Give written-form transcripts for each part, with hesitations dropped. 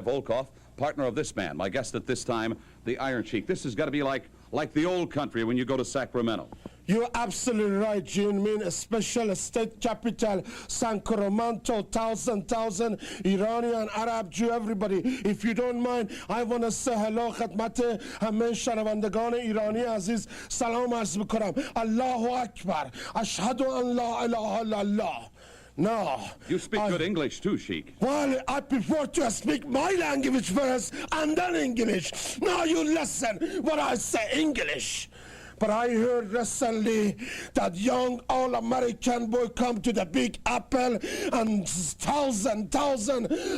Volkov, partner of this man, my guest at this time, the Iron Sheik. This has got to be like the old country when you go to Sacramento. You're absolutely right, June. Mean a special state capital, Sacramento, thousand Iranian, Arab, Jew, everybody. If you don't mind, I want to say hello, خدمت همه شنوندگان ایرانی عزیز سلام عرض میکنم. الله اکبر. اشهد ان لا اله الا الله. No. You speak good English too, Sheik. Well, I prefer to speak my language first and then English. Now you listen what I say English. But I heard recently that young all-American boy come to the Big Apple and thousand,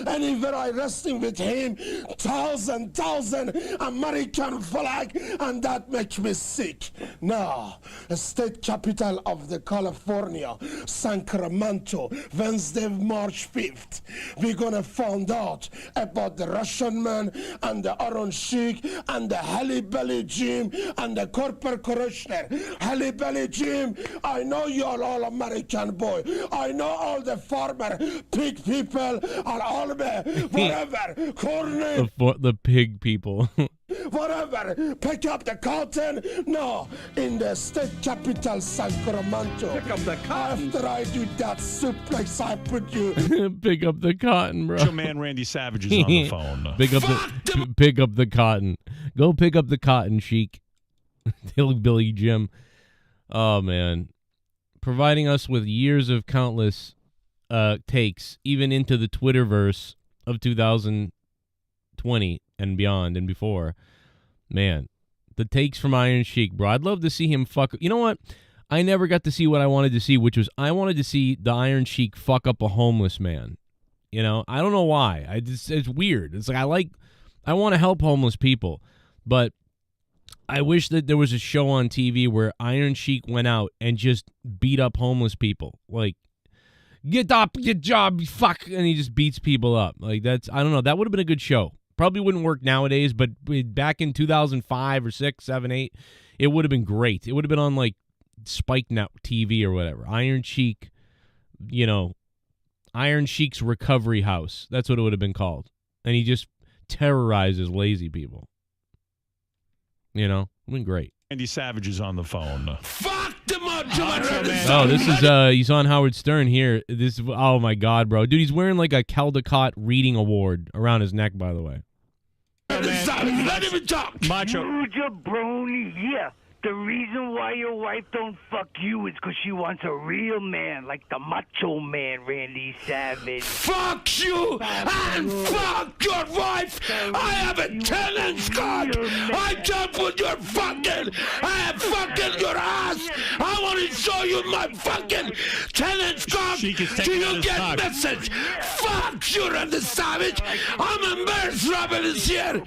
anywhere I wrestling with him, thousand American flag, and that makes me sick. Now, the state capital of the California, Sacramento, Wednesday, March 5th, we're gonna find out about the Russian man and the Iron Sheik and the Halle Belly Jim and the corporate Commissioner, Halle Belly Jim, I know you're all American boy. I know all the farmer, pig people, and all the whatever, Cronin. The pig people. Whatever, pick up the cotton. No, in the state capital, Sacramento. Pick up the cotton. After I do that suplex, I put you. Pick up the cotton, bro. Your man Randy Savage is on the phone. Pick up the cotton. Go pick up the cotton, Sheik. Hillbilly Jim. Oh, man. Providing us with years of countless takes, even into the Twitterverse of 2020 and beyond and before. Man, the takes from Iron Sheik, bro. I'd love to see him fuck. You know what? I never got to see what I wanted to see, which was I wanted to see the Iron Sheik fuck up a homeless man. You know, I don't know why. It's weird. It's like I want to help homeless people, but I wish that there was a show on TV where Iron Sheik went out and just beat up homeless people. Like, get up, get job, fuck, and he just beats people up. Like, I don't know, that would have been a good show. Probably wouldn't work nowadays, but back in 2005 or 6, 7, 8, it would have been great. It would have been on, like, Spike Net TV or whatever. Iron Sheik, you know, Iron Sheik's Recovery House. That's what it would have been called. And he just terrorizes lazy people. You know, it's been great. Randy Savage is on the phone. Fuck the Macho Man. Oh, this is he's on Howard Stern here. Oh my God, bro, dude, he's wearing like a Caldecott reading award around his neck, by the way. Let him talk. Macho. You jabroni, yeah. The reason why your wife don't fuck you is because she wants a real man, like the Macho Man, Randy Savage. Fuck you and fuck your wife. I have a 10-inch cock. I jump with your fucking. I am fucking your ass. I want to show you my fucking 10-inch cock. Sheik is Do taking out you his get cock. message? Fuck you, Randy Savage. I'm embarrassed. Robin is here.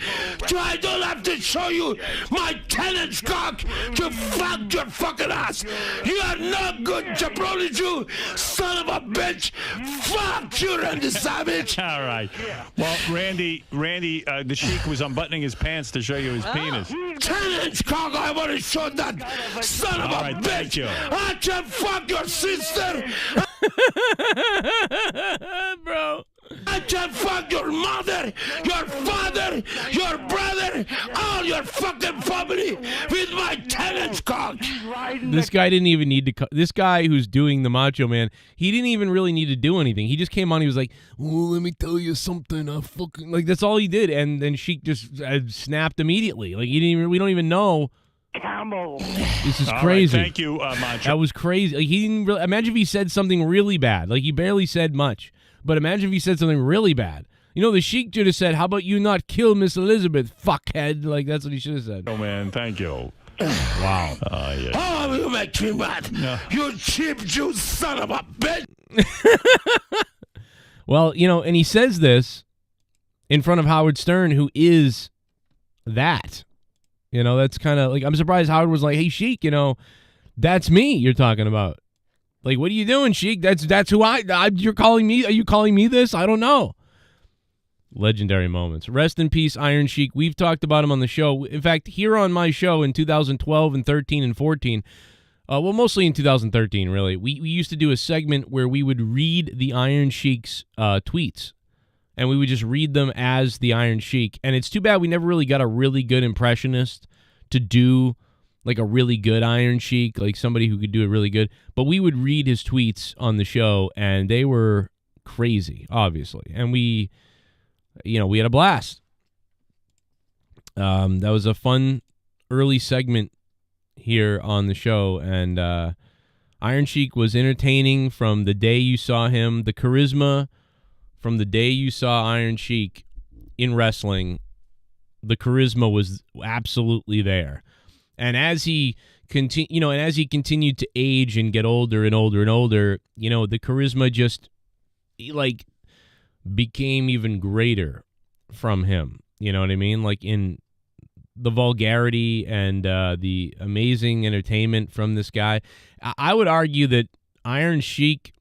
So I don't have to show you my 10-inch cock to fuck your fucking ass. You are not good, jabroni Jew, son of a bitch. Fuck you, Randy Savage. All right. Well, Randy, the Sheik was unbuttoning his pants to show you his penis. 10-inch cock, I want to show that son of All a right, bitch. thank you. I can fuck your sister. Bro. I can fuck your mother, your father, your brother, all your fucking family with my 10-inch cock. This guy didn't even need to. This guy who's doing the Macho Man, he didn't even really need to do anything. He just came on. He was like, "Oh, let me tell you something." I fucking like that's all he did, and then Sheik just snapped immediately. Like he didn't even. We don't even know. Camel. This is All crazy. right, thank you, Macho. That was crazy. Like he didn't. Really, imagine if he said something really bad. Like he barely said much. But imagine if he said something really bad. You know, the Sheik should have said, "How about you not kill Miss Elizabeth, fuckhead?" Like that's what he should have said. Oh man, thank you. Wow. Yeah. Oh, you make me mad. No. You cheap Jew son of a bitch. Well, you know, and he says this in front of Howard Stern, who is that. You know, that's kind of like, I'm surprised Howard was like, "Hey, Sheik, you know, that's me you're talking about." Like, what are you doing, Sheik? That's who you're calling me. Are you calling me this? I don't know. Legendary moments. Rest in peace, Iron Sheik. We've talked about him on the show. In fact, here on my show in 2012 and 13 and 14, well, mostly in 2013, really, we used to do a segment where we would read the Iron Sheik's tweets. and we would just read them as the Iron Sheik. And it's too bad we never really got a really good impressionist to do like a really good Iron Sheik, like somebody who could do it really good. But we would read his tweets on the show, and they were crazy, obviously. And we had a blast. That was a fun early segment here on the show, and Iron Sheik was entertaining from the day you saw him. The charisma from the day you saw Iron Sheik in wrestling, the charisma was absolutely there. And as he continued to age and get older and older and older, the charisma just like became even greater from him. You know what I mean? Like in the vulgarity and the amazing entertainment from this guy. I would argue that Iron Sheik,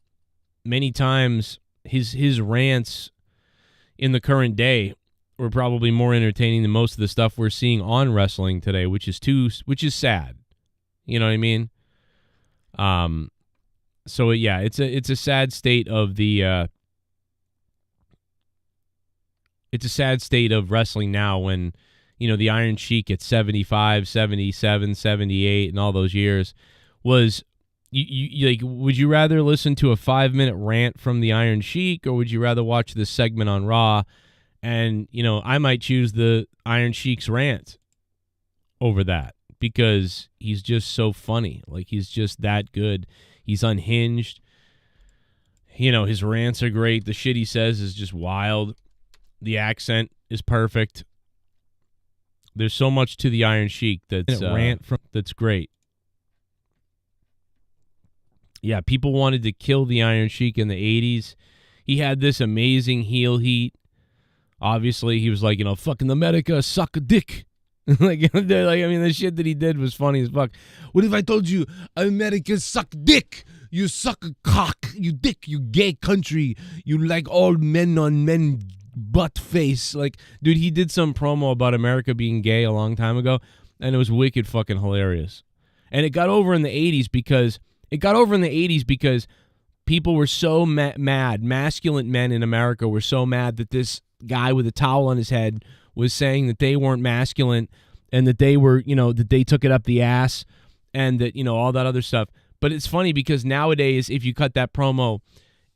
many times, his rants in the current day were probably more entertaining than most of the stuff we're seeing on wrestling today, which is sad. You know what I mean? So yeah, it's a sad state of the it's a sad state of wrestling now when, the Iron Sheik at 75, 77, 78 and all those years was you like, would you rather listen to a 5-minute rant from the Iron Sheik, or would you rather watch this segment on Raw? And, I might choose the Iron Sheik's rant over that because he's just so funny. Like, he's just that good. He's unhinged. His rants are great. The shit he says is just wild. The accent is perfect. There's so much to the Iron Sheik that's great. Yeah, people wanted to kill the Iron Sheik in the 80s. He had this amazing heel heat. Obviously, he was like, fucking America, suck a dick. The shit that he did was funny as fuck. What if I told you America suck dick? You suck a cock, you dick, you gay country. You like all men on men butt face. Like, dude, he did some promo about America being gay a long time ago, and it was wicked fucking hilarious. And it got over in the 80s because people were so mad. Masculine men in America were so mad that this guy with a towel on his head was saying that they weren't masculine and that they were, that they took it up the ass and that, all that other stuff. But it's funny because nowadays, if you cut that promo,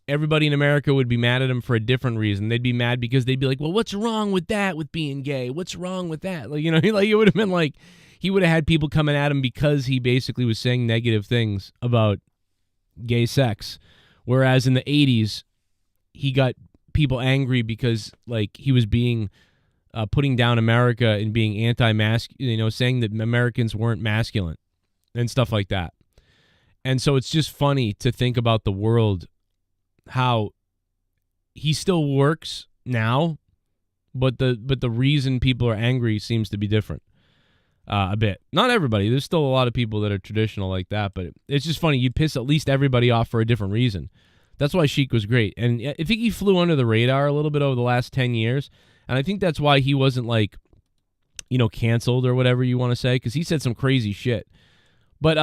everybody in America would be mad at him for a different reason. They'd be mad because they'd be like, well, what's wrong with that, with being gay? What's wrong with that? Like, it would have been like, he would have had people coming at him because he basically was saying negative things about gay sex. Whereas in the 80s, he got people angry because, he was being putting down America and being anti-masculine, saying that Americans weren't masculine and stuff like that. And so it's just funny to think about the world, how he still works now, but the reason people are angry seems to be different a bit. Not everybody. There's still a lot of people that are traditional like that, but it's just funny. You piss at least everybody off for a different reason. That's why Sheik was great. And I think he flew under the radar a little bit over the last 10 years. And I think that's why he wasn't canceled or whatever you want to say, because he said some crazy shit. But,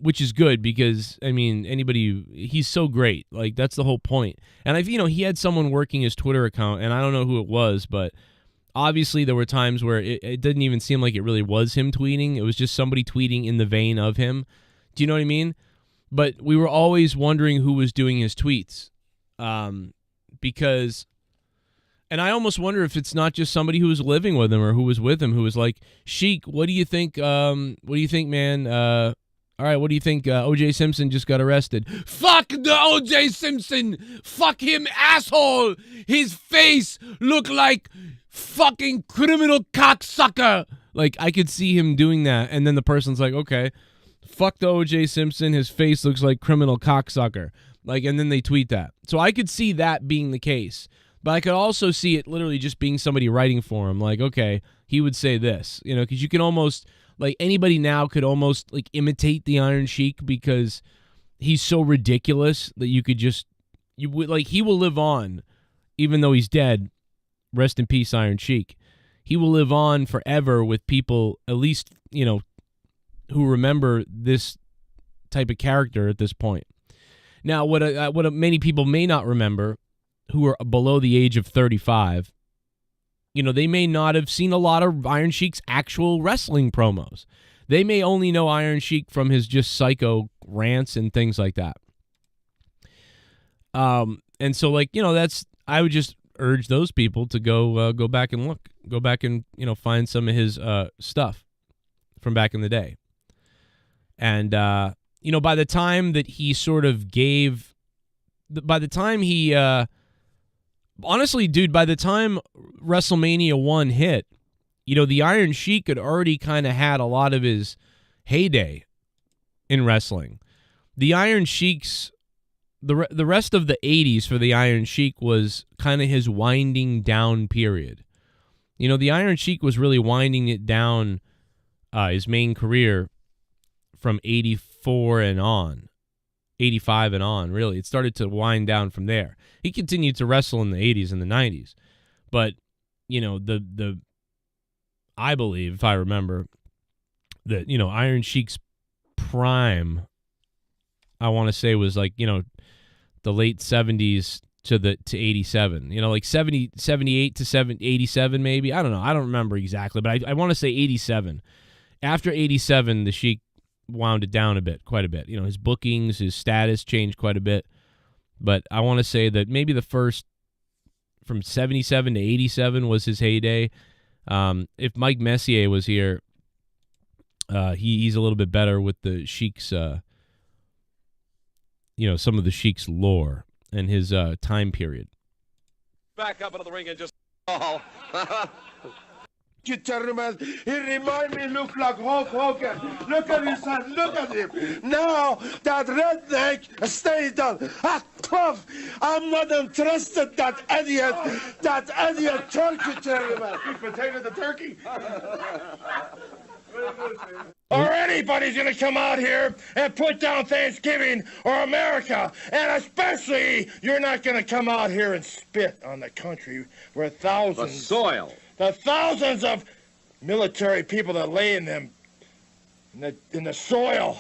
which is good because, he's so great. Like, that's the whole point. And he had someone working his Twitter account, and I don't know who it was, but obviously there were times where it didn't even seem like it really was him tweeting. It was just somebody tweeting in the vein of him. Do you know what I mean? But we were always wondering who was doing his tweets. Because, and I almost wonder if it's not just somebody who was living with him or who was with him who was like, Sheik, what do you think, man? All right, what do you think? O.J. Simpson just got arrested. Fuck the O.J. Simpson! Fuck him, asshole! His face looked like fucking criminal cocksucker! Like, I could see him doing that, and then the person's like, okay, fuck the O.J. Simpson, his face looks like criminal cocksucker. Like, and then they tweet that. So I could see that being the case. But I could also see it literally just being somebody writing for him. Like, okay, he would say this. Because you can almost, anybody now could almost, imitate the Iron Sheik because he's so ridiculous that you could just, he will live on, even though he's dead. Rest in peace, Iron Sheik. He will live on forever with people, at least, who remember this type of character at this point. Now, what many people may not remember who are below the age of 35, you know, they may not have seen a lot of Iron Sheik's actual wrestling promos. They may only know Iron Sheik from his just psycho rants and things like that. And so, like, you know, I would just urge those people to go back and look, go back and, you know, find some of his stuff from back in the day. And, you know, by the time that he sort of gave, by the time he, honestly, dude, by the time WrestleMania 1 hit, you know, the Iron Sheik had already kind of had a lot of his heyday in wrestling. The Iron Sheik's, the rest of the 80s for the Iron Sheik was kind of his winding down period. You know, the Iron Sheik was really winding it down, his main career from 84 and on, 85 and on, really. It started to wind down from there. He continued to wrestle in the 80s and the 90s. But, you know, I believe, if I remember, that, you know, Iron Sheik's prime, I want to say, was like, you know, the late 70s to 87. You know, like 78 to 87 maybe. I don't know. I don't remember exactly, but I want to say 87. After 87, the Sheik wound it down quite a bit. You know, his bookings, his status changed quite a bit. But I want to say that maybe the first, from 77 to 87 was his heyday. If Mike Messier was here, he's a little bit better with the Sheik's, you know, some of the Sheik's lore and his time period. Back up into the ring and just... You gentlemen, he remind me look like Hulk Hogan. Look at his hand, look at him. Now that redneck stayed on. Ah, tough. I'm not interested, that idiot turkey, gentlemen. Potato the turkey. Or anybody's gonna come out here and put down Thanksgiving or America, and especially you're not gonna come out here and spit on the country where thousands... The soil. The thousands of military people that lay in the soil.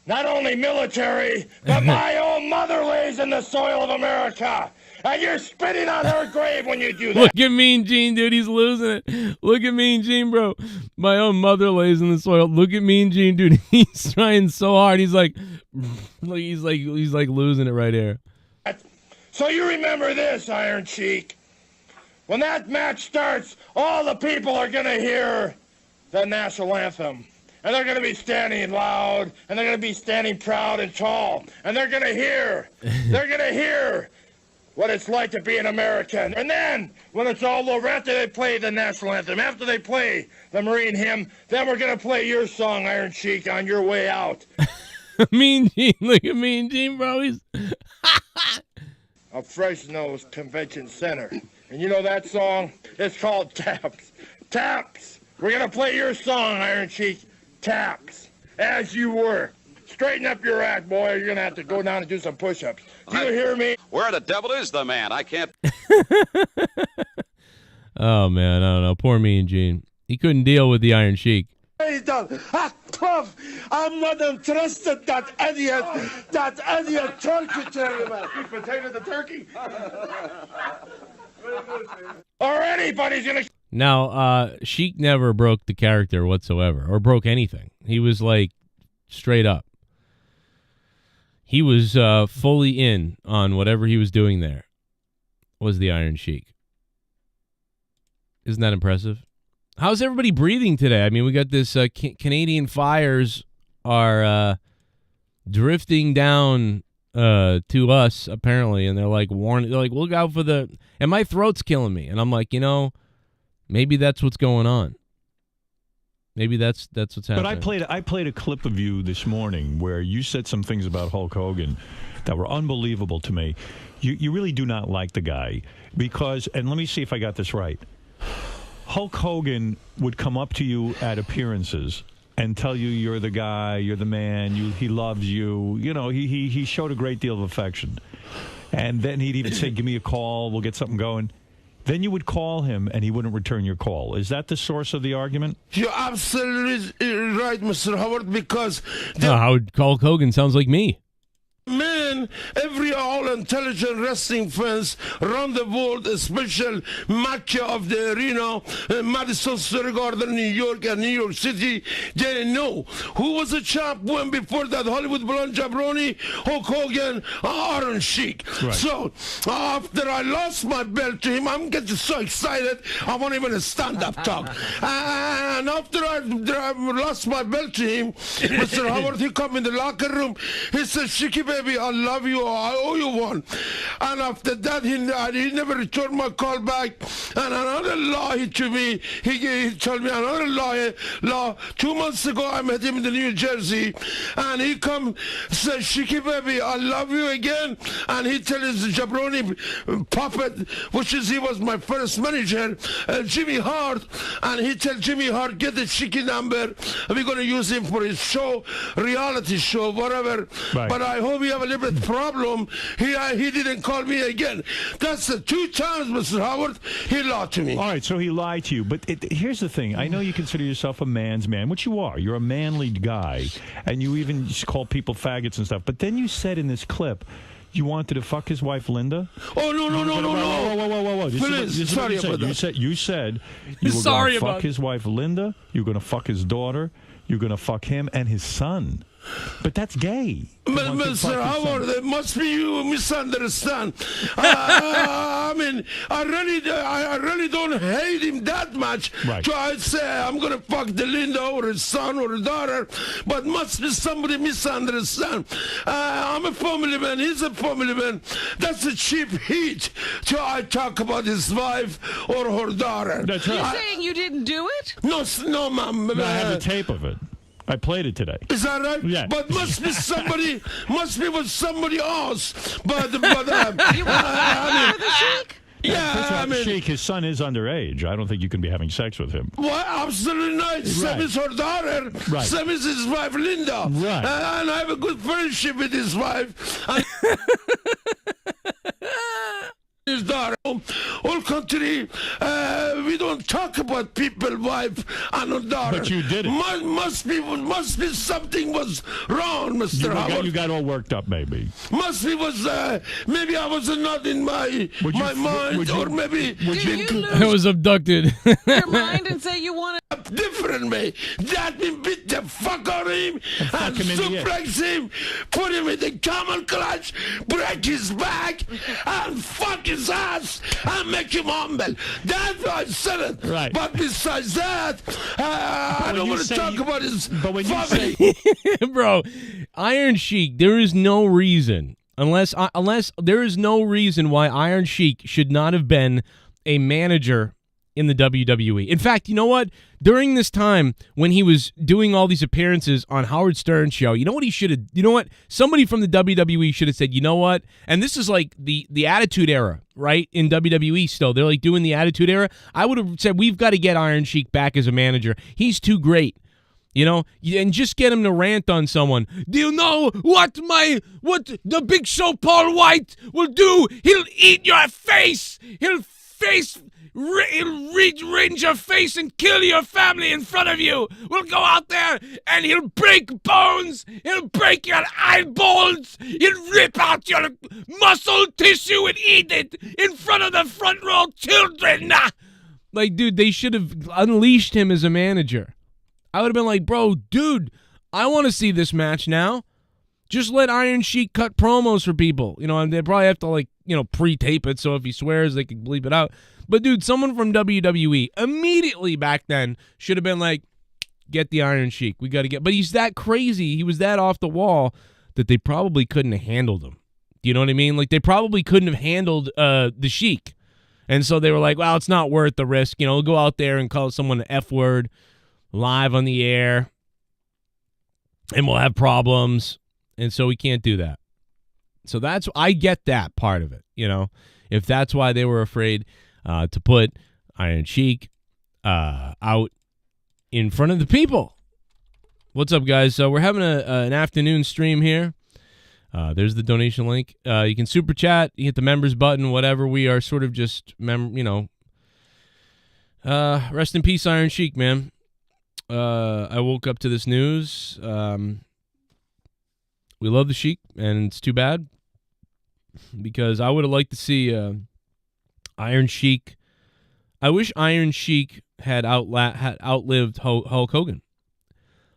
Not only military, but my own mother lays in the soil of America. And you're spitting on her grave when you do that. Look at Mean Gene, dude. He's losing it. Look at Mean Gene, bro. My own mother lays in the soil. Look at Mean Gene, dude. He's trying so hard. He's like losing it right here. So you remember this, Iron Sheik. When that match starts, all the people are going to hear the national anthem. And they're going to be standing loud, and they're going to be standing proud and tall. And they're going to hear what it's like to be an American. And then, when it's all over, after they play the national anthem, after they play the Marine hymn, then we're going to play your song, Iron Sheik, on your way out. Mean Gene, look at Mean Gene, bro. He's... A Fresno's Convention Center. And you know that song? It's called Taps. Taps! We're going to play your song, Iron Sheik. Taps. As you were. Straighten up your act, boy. You're going to have to go down and do some push-ups. Do you hear me? Where the devil is the man? I can't... Oh, man, I don't know. Poor Mean Gene. He couldn't deal with the Iron Sheik. Tough. I'm not interested, that idiot turkey, gentlemen. Potato the turkey. Or anybody's gonna... Now, Sheik never broke the character whatsoever, or broke anything. He was like straight up. He was fully in on whatever he was doing there. Was the Iron Sheik. Isn't that impressive? How's everybody breathing today? I mean, we got this Canadian fires are drifting down to us, apparently, and they're like warning. They're like, look out for the... And my throat's killing me. And I'm like, you know, maybe that's what's going on. Maybe that's what's happening. But I played a clip of you this morning where you said some things about Hulk Hogan that were unbelievable to me. You really do not like the guy because, and let me see if I got this right. Hulk Hogan would come up to you at appearances and tell you you're the guy, you're the man, he loves you. You know, he showed a great deal of affection. And then he'd even say, give me a call, we'll get something going. Then you would call him, and he wouldn't return your call. Is that the source of the argument? You're absolutely right, Mr. Howard, because... Hulk Hogan sounds like me. Man again, every all intelligent wrestling fans around the world, a special mecca of the arena, Madison Square Garden, New York, and New York City, they know who was the champion before that Hollywood blonde jabroni, Hulk Hogan, Iron Sheik. Right. So after I lost my belt to him, I'm getting so excited, I won't even stand up talk. And after I lost my belt to him, Mr. Howard, he come in the locker room, he said, Sheiky baby, I love you, I owe you one. And after that, he never returned my call back. And another lie to me, he told me another lie. 2 months ago, I met him in the New Jersey, and he come, said, Sheiky baby, I love you again. And he tell his jabroni puppet, which is, he was my first manager, Jimmy Hart, and he tell Jimmy Hart, get the Sheiky number, we're going to use him for his show, reality show, whatever. Right. But I hope he have a little bit problem. He didn't call me again. That's the 2 times, Mr. Howard, he lied to me. All right, so he lied to you. But here's the thing. I know you consider yourself a man's man, which you are. You're a manly guy, and you even call people faggots and stuff. But then you said in this clip you wanted to fuck his wife, Linda? Oh, no. Whoa. Please, sorry about that. You said you were going to fuck his wife, Linda. You were going to fuck his daughter. You're going to fuck him and his son. But that's gay. Mr. Howard, it must be you misunderstand. I mean, I really don't hate him that much. Right. So I'd say I'm going to fuck the Linda or his son or his daughter, but must be somebody misunderstand. I'm a family man. He's a family man. That's a cheap heat to I talk about his wife or her daughter. That's You're right. saying you didn't do it? No, ma'am. I have a tape of it. I played it today. Is that right? Yeah. But must be somebody, must be with somebody else. But You want I mean, the Sheik? yeah, I mean, Sheik, his son is underage. I don't think you can be having sex with him. well, absolutely not. Sam is her daughter. Right. Sam is his wife, Linda. Right. And I have a good friendship with his wife. And his daughter. All country, we don't talk about people, wife, and her daughter. But you did it. Must be something was wrong, Mr. Howard. You got all worked up, maybe. Must be was maybe I was not in my mind, or maybe Did you I lose was abducted. your mind and say you want to? different way. That mean beat the fuck out of him and him in the suplex him, put him in the camel clutch, break his back, and fuck his ass and make him humble. That's why I said it. Right. But besides that, I don't want to talk about his family. Bro, Iron Sheik, there is no reason, unless there is no reason why Iron Sheik should not have been a manager in the WWE. In fact, you know what? During this time when he was doing all these appearances on Howard Stern's show, you know what he should have, you know what? Somebody from the WWE should have said, you know what? And this is like the Attitude Era, right? In WWE still. They're like doing the Attitude Era. I would have said, we've got to get Iron Sheik back as a manager. He's too great. You know, and just get him to rant on someone. Do you know what the Big Show Paul White will do? He'll eat your face. He'll range your face and kill your family in front of you. We'll go out there and he'll break bones. He'll break your eyeballs. He'll rip out your muscle tissue and eat it in front of the front row children. Like, dude, they should have unleashed him as a manager. I would have been like, bro, dude, I want to see this match now. Just let Iron Sheik cut promos for people. You know, and they probably have to, like, you know, pre-tape it so if he swears, they can bleep it out. But, dude, someone from WWE immediately back then should have been like, get the Iron Sheik. We got to get. But he's that crazy. He was that off the wall that they probably couldn't have handled him. Do you know what I mean? Like, they probably couldn't have handled the Sheik. And so they were like, well, it's not worth the risk. You know, we'll go out there and call someone an F word live on the air, and we'll have problems. And so we can't do that. So I get that part of it, you know, if that's why they were afraid to put Iron Sheik out in front of the people. What's up, guys? So we're having an afternoon stream here. There's the donation link. You can super chat, you hit the members button, whatever. We are sort of just, rest in peace, Iron Sheik, man. I woke up to this news. We love the Sheik, and it's too bad. because I would have liked to see Iron Sheik. I wish Iron Sheik had outlived Hulk Hogan.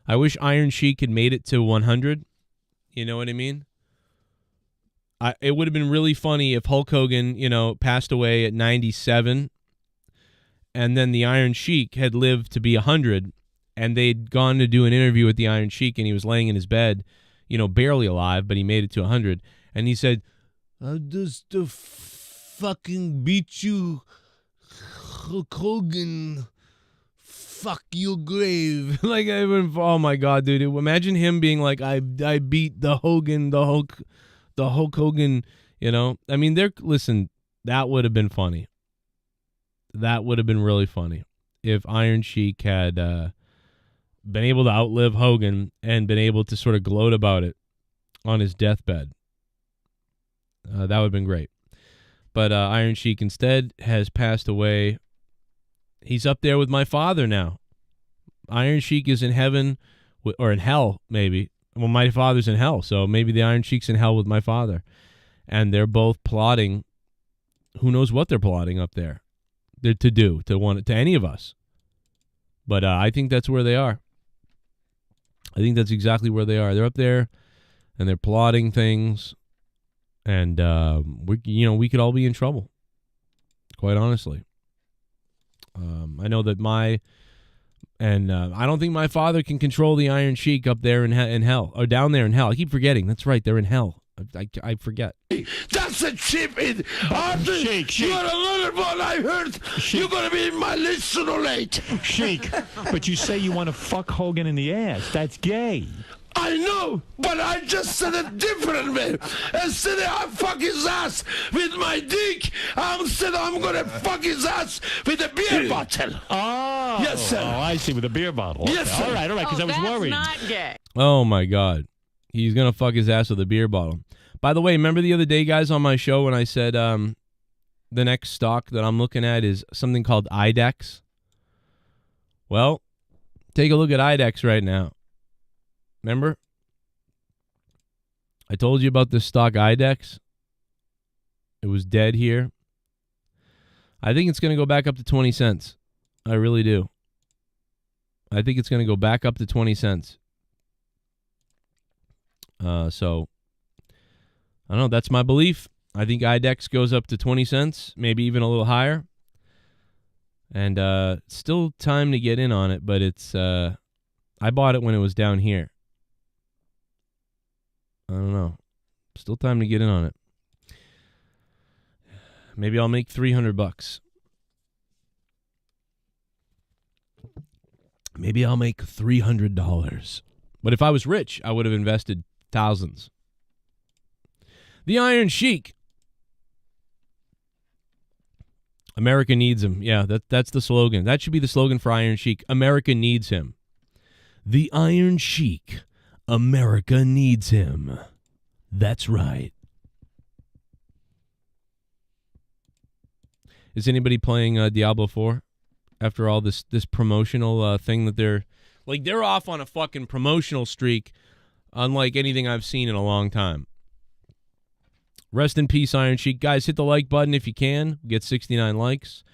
I wish Iron Sheik had made it to 100. You know what I mean? It would have been really funny if Hulk Hogan, passed away at 97, and then the Iron Sheik had lived to be 100, and they'd gone to do an interview with the Iron Sheik, and he was laying in his bed, barely alive, but he made it to 100, and he said, "I'll just fucking beat you, Hulk Hogan. Fuck your grave." Like, oh my God, dude! Imagine him being like, "I beat the Hulk Hogan." I mean, listen. That would have been funny. That would have been really funny if Iron Sheik had been able to outlive Hogan and been able to sort of gloat about it on his deathbed. That would have been great. But Iron Sheik instead has passed away. He's up there with my father now. Iron Sheik is in heaven, or in hell, maybe. Well, my father's in hell, so maybe the Iron Sheik's in hell with my father. And they're both plotting. Who knows what they're plotting up there to do to any of us. But I think that's where they are. I think that's exactly where they are. They're up there, and they're plotting things. And, we could all be in trouble, quite honestly. I know that I don't think my father can control the Iron Sheik up there in hell, or down there in hell. I keep forgetting. That's right, they're in hell. I forget. That's a chip in. Arthur, Sheik. you're another one I heard. You're going to be in my list sooner or late. Sheik, but you say you want to fuck Hogan in the ass. That's gay. I know, but I just said it differently. Instead of I fuck his ass with my dick, I'm going to fuck his ass with a beer bottle. Oh. Yes, sir. Oh, I see, with a beer bottle. Yes, okay. sir. All right, because I was worried. That's not gay. Oh, my God. He's going to fuck his ass with a beer bottle. By the way, remember the other day, guys, on my show when I said the next stock that I'm looking at is something called IDEX? Well, take a look at IDEX right now. Remember? I told you about this stock IDEX. It was dead here. I think it's going to go back up to 20 cents. I really do. I think it's going to go back up to 20 cents. So, I don't know. That's my belief. I think IDEX goes up to 20 cents, maybe even a little higher. And still time to get in on it, but it's I bought it when it was down here. I don't know. Still time to get in on it. Maybe I'll make $300. Maybe I'll make $300. But if I was rich, I would have invested thousands. The Iron Sheik. America needs him. Yeah, that's the slogan. That should be the slogan for Iron Sheik. America needs him. The Iron Sheik. America needs him. That's right. Is anybody playing Diablo 4 after all this promotional thing that they're off on a fucking promotional streak unlike anything I've seen in a long time. Rest in peace, Iron Sheik. Guys, hit the like button if you can. Get 69 likes.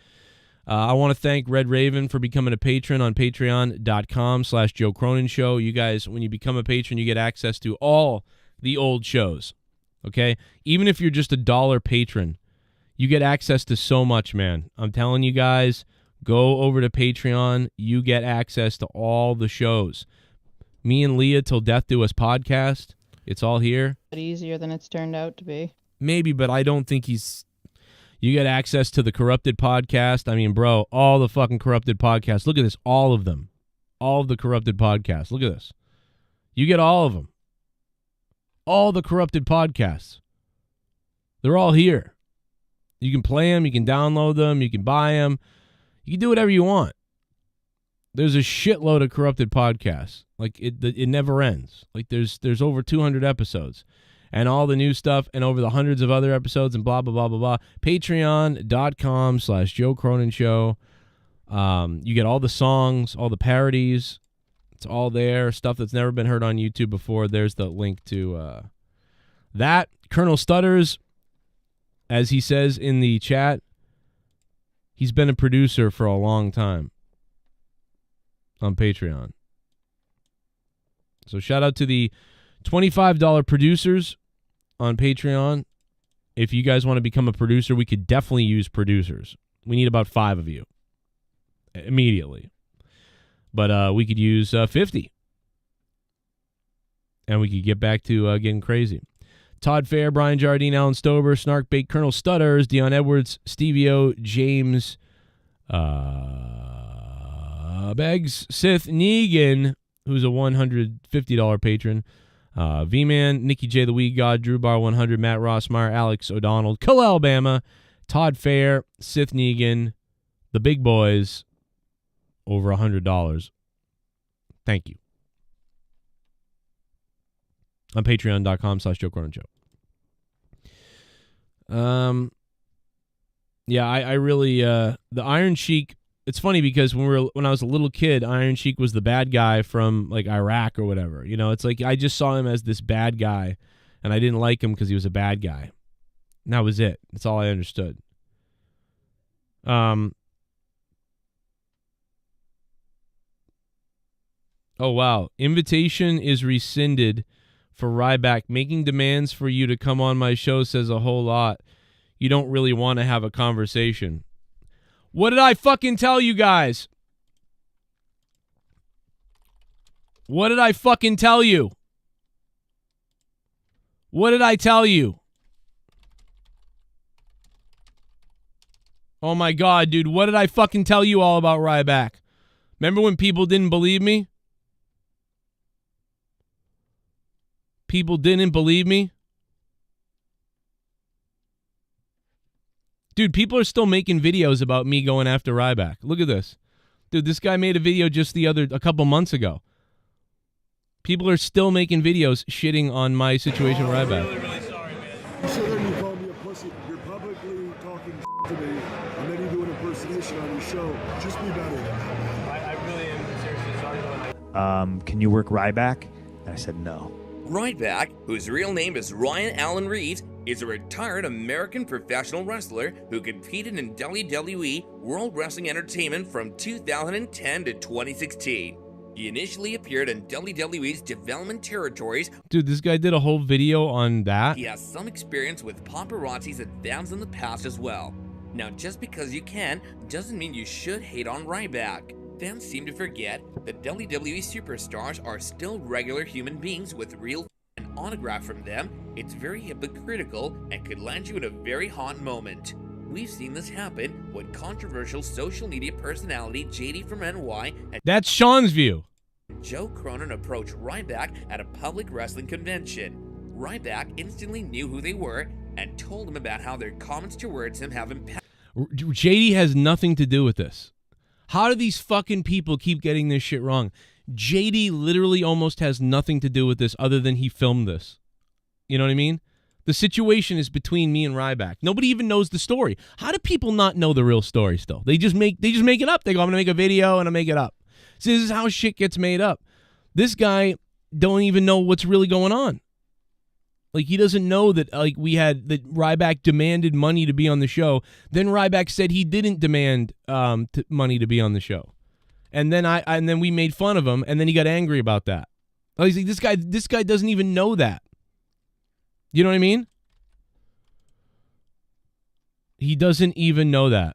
I want to thank Red Raven for becoming a patron on patreon.com/Joe Cronin Show. You guys, when you become a patron, you get access to all the old shows. Okay? Even if you're just a $1 patron, you get access to so much, man. I'm telling you guys, go over to Patreon. You get access to all the shows. Me and Leah Till Death Do Us podcast. It's all here. Easier than it's turned out to be. Maybe, but I don't think he's... You get access to the Corrupted podcast. I mean, bro, all the fucking Corrupted podcasts. Look at this. All of them. All of the Corrupted podcasts. Look at this. You get all of them. All the Corrupted podcasts. They're all here. You can play them. You can download them. You can buy them. You can do whatever you want. There's a shitload of Corrupted podcasts. Like, it never ends. Like, there's over 200 episodes. And all the new stuff, and over the hundreds of other episodes, and blah, blah, blah, blah, blah. Patreon.com/Joe Cronin Show. You get all the songs, all the parodies. It's all there. Stuff that's never been heard on YouTube before. There's the link to that. Colonel Stutters as he says in the chat, he's been a producer for a long time on Patreon. So shout out to the $25 producers on Patreon. If you guys want to become a producer, we could definitely use producers. We need about 5 of you immediately. But we could use 50. And we could get back to getting crazy. Todd Fair, Brian Jardine, Alan Stober, Snark Bait, Colonel Stutters, Dion Edwards, Stevie O, James Beggs, Sith, Negan, who's a $150 patron, V-Man, Nikki J. the Weed God, Drew Bar 100, Matt Rossmeyer, Alex O'Donnell, Cole Alabama, Todd Fair, Sith Negan, the big boys, over $100. Thank you. On patreon.com/Joe Cronin Show. Yeah, I really, the Iron Sheik, it's funny because when I was a little kid, Iron Sheik was the bad guy from like Iraq or whatever. You know, it's like I just saw him as this bad guy and I didn't like him because he was a bad guy. And that was it. That's all I understood. Oh, wow. Invitation is rescinded for Ryback. Making demands for you to come on my show says a whole lot. You don't really want to have a conversation. What did I fucking tell you guys? What did I fucking tell you? What did I tell you? Oh my God, dude. What did I fucking tell you all about Ryback? Remember when people didn't believe me? People didn't believe me? Dude, people are still making videos about me going after Ryback. Look at this. Dude, this guy made a video just a couple months ago. People are still making videos shitting on my situation with Ryback. Really, really sorry, man. You sit there and you call me a pussy. You're publicly talking to me, and then you do an impersonation on your show. Just be better than that, man. I really am seriously sorry. Can you work Ryback? And I said no. Ryback, whose real name is Ryan Allen Reeves, is a retired American professional wrestler who competed in WWE World Wrestling Entertainment from 2010 to 2016. He initially appeared in WWE's development territories. Dude, this guy did a whole video on that. He has some experience with paparazzis and fans in the past as well. Now, just because you can doesn't mean you should hate on Ryback. Fans seem to forget that WWE superstars are still regular human beings with real an autograph from them. It's very hypocritical and could land you in a very hot moment. We've seen this happen when controversial social media personality JD from NY and That's Sean's view. Joe Cronin approached Ryback at a public wrestling convention. Ryback instantly knew who they were and told him about how their comments towards him have impacted. JD has nothing to do with this. How do these fucking people keep getting this shit wrong? JD literally almost has nothing to do with this other than he filmed this. You know what I mean? The situation is between me and Ryback. Nobody even knows the story. How do people not know the real story still? They just make it up. They go, I'm going to make a video and I make it up. See, this is how shit gets made up. This guy don't even know what's really going on. Like, he doesn't know that that Ryback demanded money to be on the show. Then Ryback said he didn't demand money to be on the show. And then we made fun of him, and then he got angry about that. Like, this guy doesn't even know that. You know what I mean? He doesn't even know that.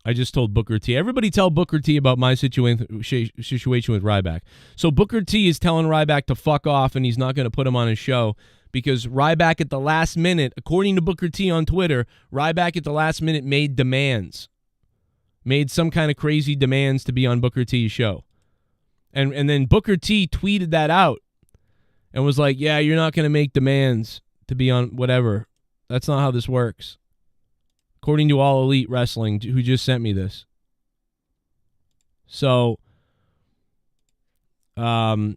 I just told Booker T. Everybody tell Booker T about my situation with Ryback. So Booker T is telling Ryback to fuck off and he's not going to put him on his show because Ryback at the last minute, according to Booker T on Twitter, Ryback at the last minute made demands. Made some kind of crazy demands to be on Booker T's show. And then Booker T tweeted that out and was like, yeah, you're not going to make demands to be on whatever. That's not how this works. According to All Elite Wrestling, who just sent me this. So, I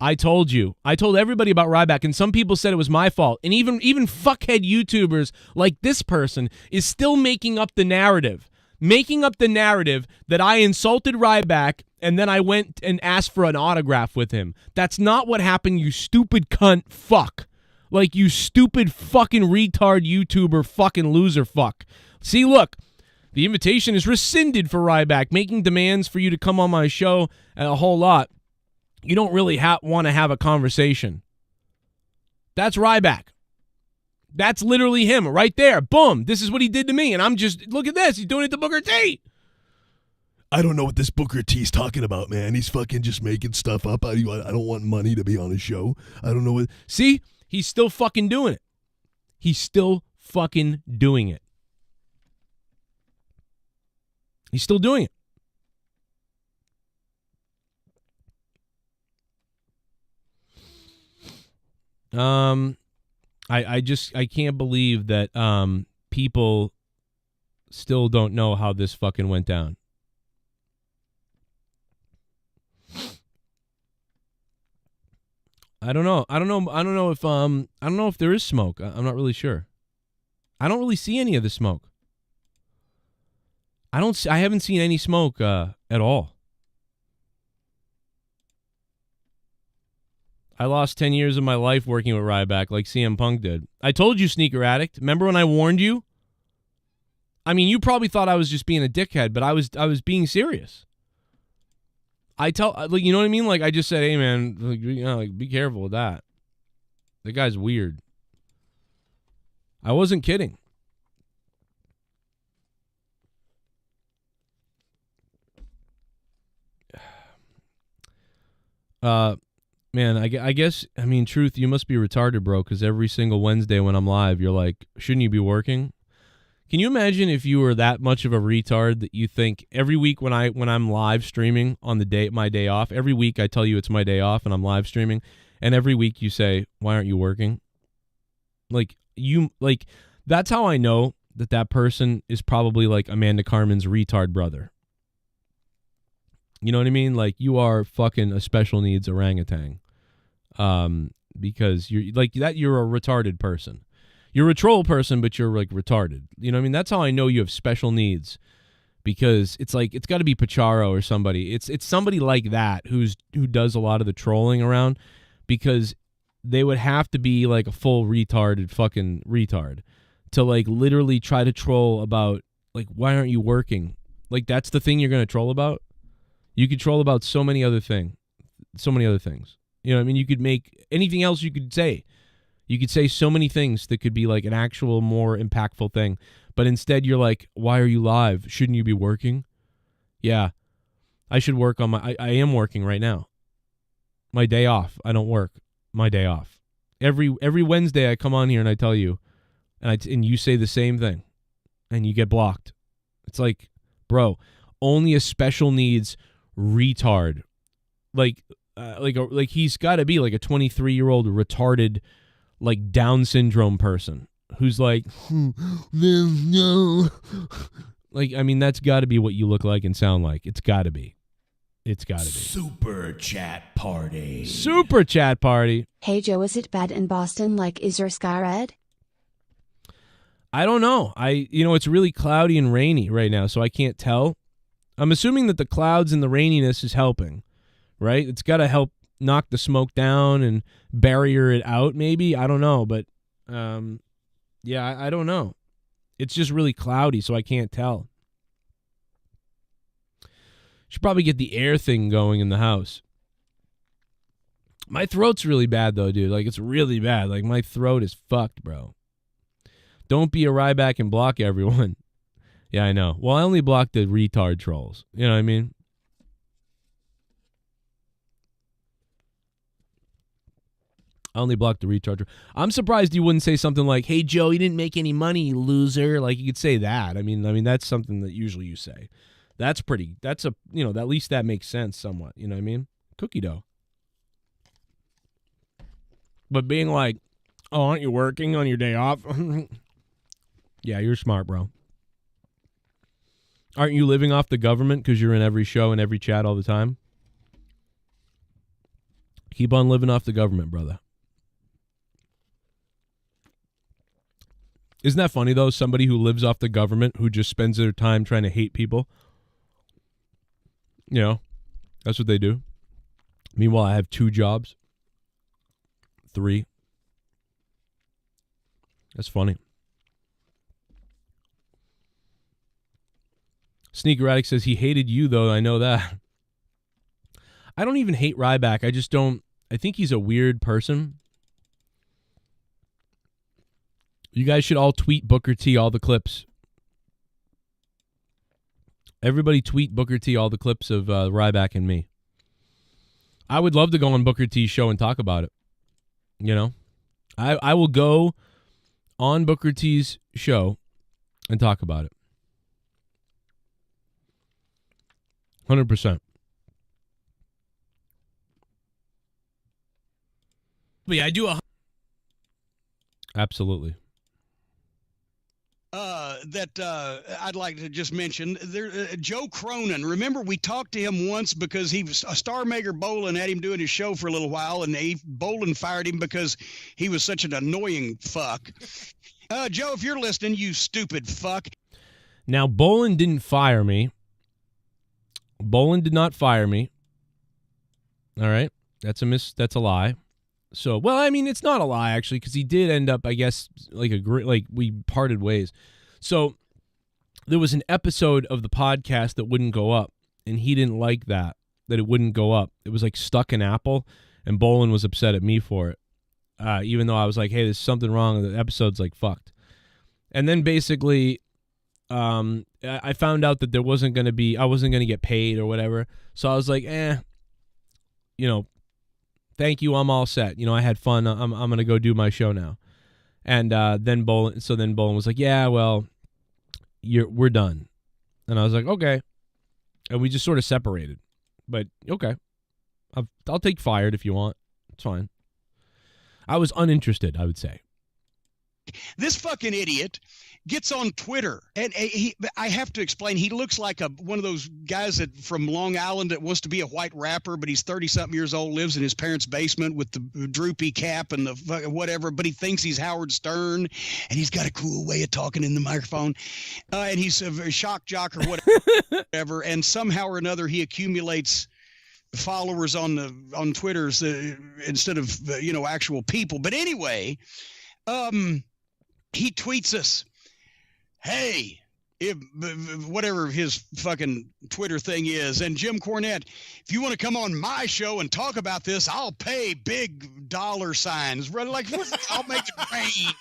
I told you. I told everybody about Ryback, and some people said it was my fault. And even fuckhead YouTubers like this person is still making up the narrative. Making up the narrative that I insulted Ryback and then I went and asked for an autograph with him. That's not what happened, you stupid cunt fuck. Like, you stupid fucking retard YouTuber fucking loser fuck. See, look, the invitation is rescinded for Ryback, making demands for you to come on my show and a whole lot. You don't really want to have a conversation. That's Ryback. That's literally him right there. Boom. This is what he did to me. And I'm just, look at this. He's doing it to Booker T. I don't know what this Booker T's talking about, man. He's fucking just making stuff up. I don't want money to be on his show. I don't know what. See? He's still fucking doing it. He's still fucking doing it. He's still doing it. I can't believe that people still don't know how this fucking went down. I don't know if there is smoke. I'm not really sure. I don't really see any of the smoke. I haven't seen any smoke at all. I lost 10 years of my life working with Ryback like CM Punk did. I told you, Sneaker Addict. Remember when I warned you? I mean, you probably thought I was just being a dickhead, but I was being serious. You know what I mean? Like, I just said, hey, man, like, be careful with that. The guy's weird. I wasn't kidding. Man, I guess, I mean, truth, you must be retarded, bro, because every single Wednesday when I'm live, you're like, shouldn't you be working? Can you imagine if you were that much of a retard that you think every week when I'm live streaming on my day off, every week I tell you it's my day off and I'm live streaming, and every week you say, why aren't you working? That's how I know that person is probably like Amanda Carmen's retard brother. You know what I mean? Like, you are fucking a special needs orangutan. Because you're like that, you're a retarded person. You're a troll person, but you're like retarded. You know what I mean? That's how I know you have special needs, because it's like, it's got to be Pacharo or somebody. It's somebody like that who does a lot of the trolling around, because they would have to be like a full retarded fucking retard to like literally try to troll about like, why aren't you working? Like, that's the thing you're going to troll about? You could troll about so many other things. You know what I mean? You could make anything else you could say. You could say so many things that could be like an actual more impactful thing. But instead you're like, why are you live? Shouldn't you be working? Yeah, I should work on I am working right now. My day off. I don't work. My day off. Every Wednesday I come on here and I tell you, and you say the same thing, and you get blocked. It's like, bro, only a special needs retard, like he's got to be like a 23-year-old retarded, like Down syndrome person who's like, no. Like, I mean, that's got to be what you look like and sound like. It's got to be. Super chat party. Super chat party. Hey Joe, is it bad in Boston? Like, is your sky red? I don't know. It's really cloudy and rainy right now, so I can't tell. I'm assuming that the clouds and the raininess is helping, right? It's got to help knock the smoke down and barrier it out, maybe. I don't know, but yeah, I don't know. It's just really cloudy, so I can't tell. Should probably get the air thing going in the house. My throat's really bad, though, dude. Like, it's really bad. Like, my throat is fucked, bro. Don't be a Ryback and block everyone. Yeah, I know. Well, I only blocked the retard trolls. You know what I mean? I only blocked the retard trolls. I'm surprised you wouldn't say something like, hey, Joe, you didn't make any money, you loser. Like, you could say that. I mean, that's something that usually you say. At least that makes sense somewhat. You know what I mean? Cookie dough. But being like, oh, aren't you working on your day off? Yeah, you're smart, bro. Aren't you living off the government because you're in every show and every chat all the time? Keep on living off the government, brother. Isn't that funny, though? Somebody who lives off the government who just spends their time trying to hate people. You know, that's what they do. Meanwhile, I have 2 jobs. 3. That's funny. Sneaker Addict says he hated you, though. I know that. I don't even hate Ryback. I just don't. I think he's a weird person. You guys should all tweet Booker T all the clips. Everybody tweet Booker T all the clips of Ryback and me. I would love to go on Booker T's show and talk about it. You know? I will go on Booker T's show and talk about it. 100%. But yeah, I do Absolutely. I'd like to just mention there, Joe Cronin. Remember, we talked to him once because he was Star Maker Bolin had him doing his show for a little while, and Bolin fired him because he was such an annoying fuck. Joe, if you're listening, you stupid fuck. Now, Bolin didn't fire me. Bolin did not fire me. All right, that's a lie. So, well, I mean, it's not a lie actually, because he did end up, I guess, like we parted ways. So there was an episode of the podcast that wouldn't go up, and he didn't like that it wouldn't go up. It was like stuck in Apple, and Bolin was upset at me for it, even though I was like, hey, there's something wrong. The episode's like fucked. And then basically, I found out that I wasn't going to get paid or whatever. So I was like, you know, thank you, I'm all set. You know, I had fun. I'm going to go do my show now. And then Bolin was like, yeah, well, we're done. And I was like, okay. And we just sort of separated. But okay. I'll take fired if you want. It's fine. I was uninterested, I would say. This fucking idiot gets on Twitter, and I have to explain, he looks like one of those guys from Long Island that wants to be a white rapper, but he's 30-something years old, lives in his parents' basement with the droopy cap and the whatever, but he thinks he's Howard Stern, and he's got a cool way of talking in the microphone, and he's a shock jock or whatever, and somehow or another he accumulates followers on Twitter's instead of actual people. But anyway, he tweets us, hey, whatever his fucking Twitter thing is, and Jim Cornette, if you want to come on my show and talk about this, I'll pay big dollar signs. Like, I'll make it rain.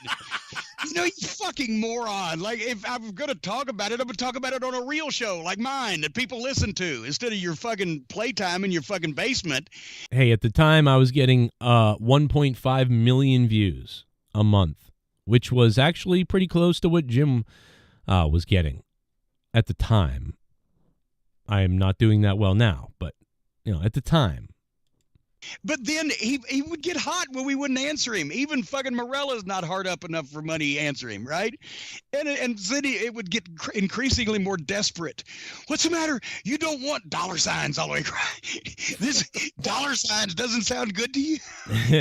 You fucking moron. Like, if I'm going to talk about it, I'm going to talk about it on a real show like mine that people listen to instead of your fucking playtime in your fucking basement. Hey, at the time, I was getting 1.5 million views a month, which was actually pretty close to what Jim was getting at the time. I am not doing that well now, but at the time. But then he would get hot when we wouldn't answer him. Even fucking Morella's not hard up enough for money to answer him, right? And then it would get increasingly more desperate. What's the matter? You don't want dollar signs all the way across. This dollar signs doesn't sound good to you?